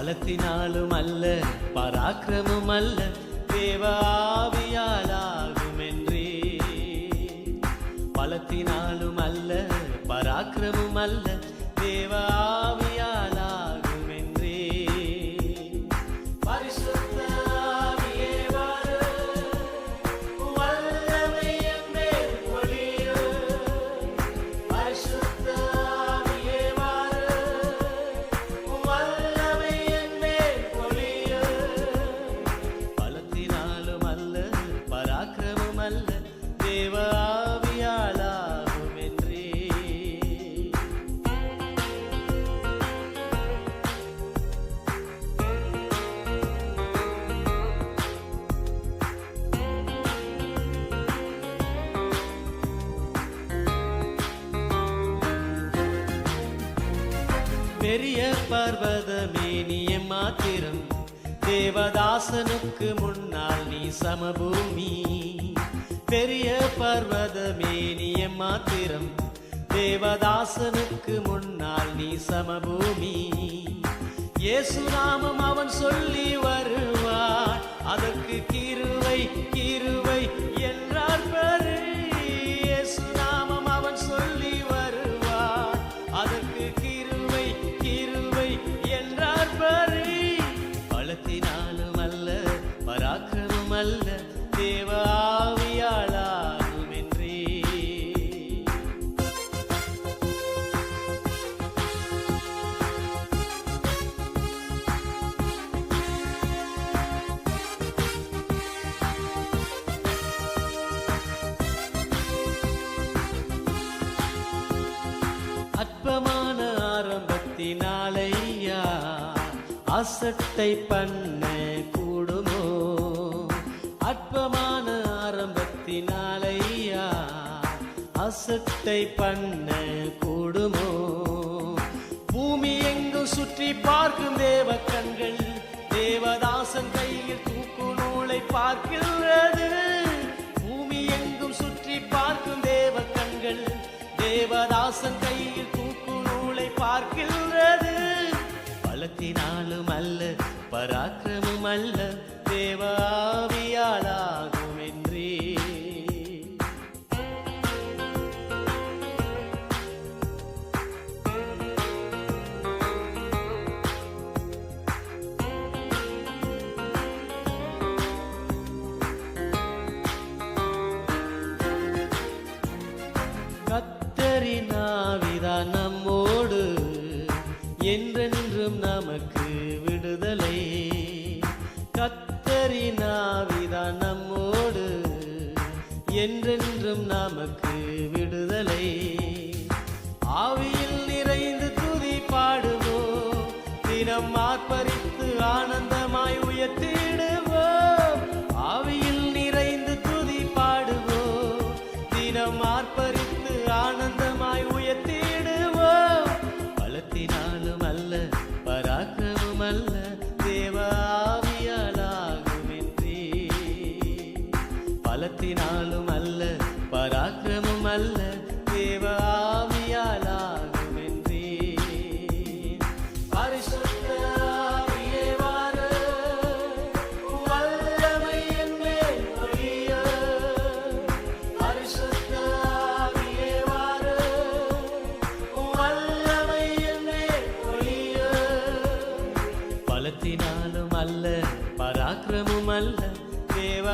பலத்தினாலும் அல்ல பராக்கிரமும் அல்ல தேவ ஆவியாலாகும் என்றே. பலத்தினாலும் அல்ல பராக்கிரமும் அல்ல தேவ ஆவியாலாகும் என்றே. பரிசுத்த ஆவியே வாரும், வல்லமை என் மேல் பொழியும். பரிசுத்த ஆவியே வாரும், வல்லமை என் மேல் பொழியும். பலத்தினாலும் அல்ல பராக்கிரமும் அல்ல தேவ ஆவியாலாகும் என்றே. பெரிய பர்வதமே நீ மாத்திரம், தேவதாசனுக்கு முன்னால் நீ சமபூமி. பெரிய பர்வதமே நீ மாத்திரம், தேவதாசனுக்கு முன்னால் நீ சமபூமி. இயேசு நாமம் அவன் சொல்லி வருவார், அதற்கு கிருபை கிருபை என்றார் பாரு. இயேசு நாமம் அவன் சொல்லி வருவார், அதற்கு கிருபை கிருபை என்றார் பாரு. பலத்தினாலும் அல்ல பராக்கிரமும் அல்ல தேவ ஆவியாலாகும் என்றே. அற்பமான ஆரம்பத்தினாலையா அசட்டை பண்ண கூடுமோ? அற்பமான ஆரம்பத்தினாலையா அசட்டை பண்ண கூடுமோ? பூமி எங்கும் சுற்றி பார்க்கும் தேவ கண்கள் தேவதாசன் கையில் தூக்கு நூலை பார்க்கிறது. பூமி எங்கும் சுற்றி பார்க்கும் தேவ கண்கள் தேவதாசன் கையில் தூக்கு நூலை பார்க்கிறது. பலத்தினாலும் அல்ல பராக்கிரமும் அல்ல தேவ ஆவியாலாகும் என்றே. கர்த்தரின் ஆவிதான் நம்மோடு, என்றென்றும் நமக்கு விடுதலை. கர்த்தரின் ஆவிதான் நம்மோடு, என்றென்றும் நமக்கு விடுதலை. ஆவியில் நிறைந்து துதி பாடுவோம், தினம் ஆர்ப்பரித்து ஆனந்தமாய் உயர்த்திடுவோம். ஆவியில் நிறைந்து துதி பாடுவோம், தினம் ஆர்ப்பரித்து ஆனந்தமாய் உயர்த்திடுவோம். பலத்தினாலும் அல்ல பராக்கிரமும் அல்ல தேவ ஆவியாலாகும் என்றே. பலத்தினாலும் அல்ல பராக்கிரமும் அல்ல தேவ ஆவியாலாகும் என்றே. பரிசுத்த ஆவியே வாரும், வல்லமை என் மேல் பொழியும். பரிசுத்த ஆவியே வாரும், வல்லமை என் மேல் பொழியும். பலத்தினாலும் அல்ல பராக்கிரமும் அல்ல தேவ